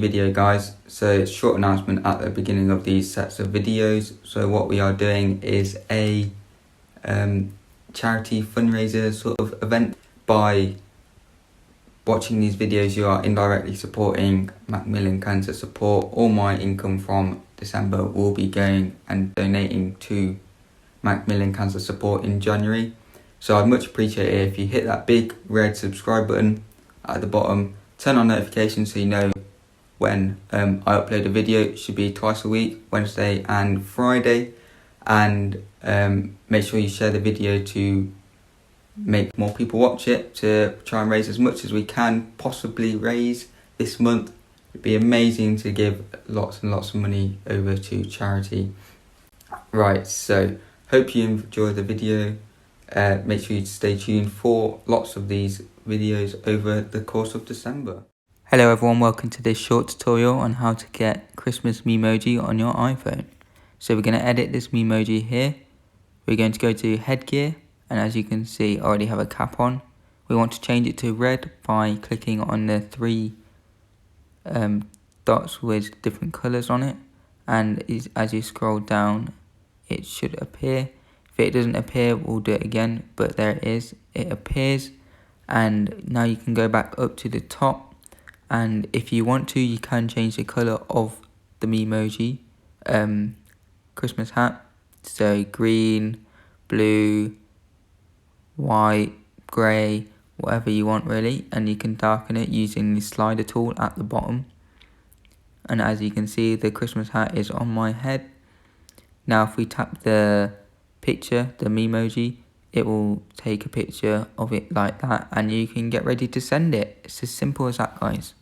video, guys. So it's a short announcement at the beginning of these sets of videos. So what we are doing is a charity fundraiser sort of event. By watching these videos, you are indirectly supporting Macmillan Cancer Support. All my income from December will be going and donating to Macmillan Cancer Support in January. So I'd much appreciate it if you hit that big red subscribe button at the bottom. Turn on notifications so you know when I upload a video. It should be twice a week, Wednesday and Friday. And make sure you share the video to make more people watch it, to try and raise as much as we can possibly raise this month. It'd be amazing to give lots and lots of money over to charity. Right, so hope you enjoy the video. Make sure you stay tuned for lots of these videos over the course of December. Hello everyone, welcome to this short tutorial on how to get Christmas Memoji on your iPhone. So we're going to edit this Memoji here. We're going to go to headgear, and as you can see I already have a cap on. We want to change it to red by clicking on the three dots with different colours on it, and as you scroll down it should appear. If it doesn't appear, we'll do it again, but there it is, it appears. And now you can go back up to the top, and if you want to, you can change the colour of the Memoji Christmas hat. So green, blue, white, grey, whatever you want really, and you can darken it using the slider tool at the bottom. And as you can see, the Christmas hat is on my head. Now if we tap the picture, the Memoji, it will take a picture of it like that, and you can get ready to send it. It's as simple as that, guys.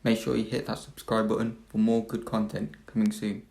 Make sure you hit that subscribe button for more good content coming soon.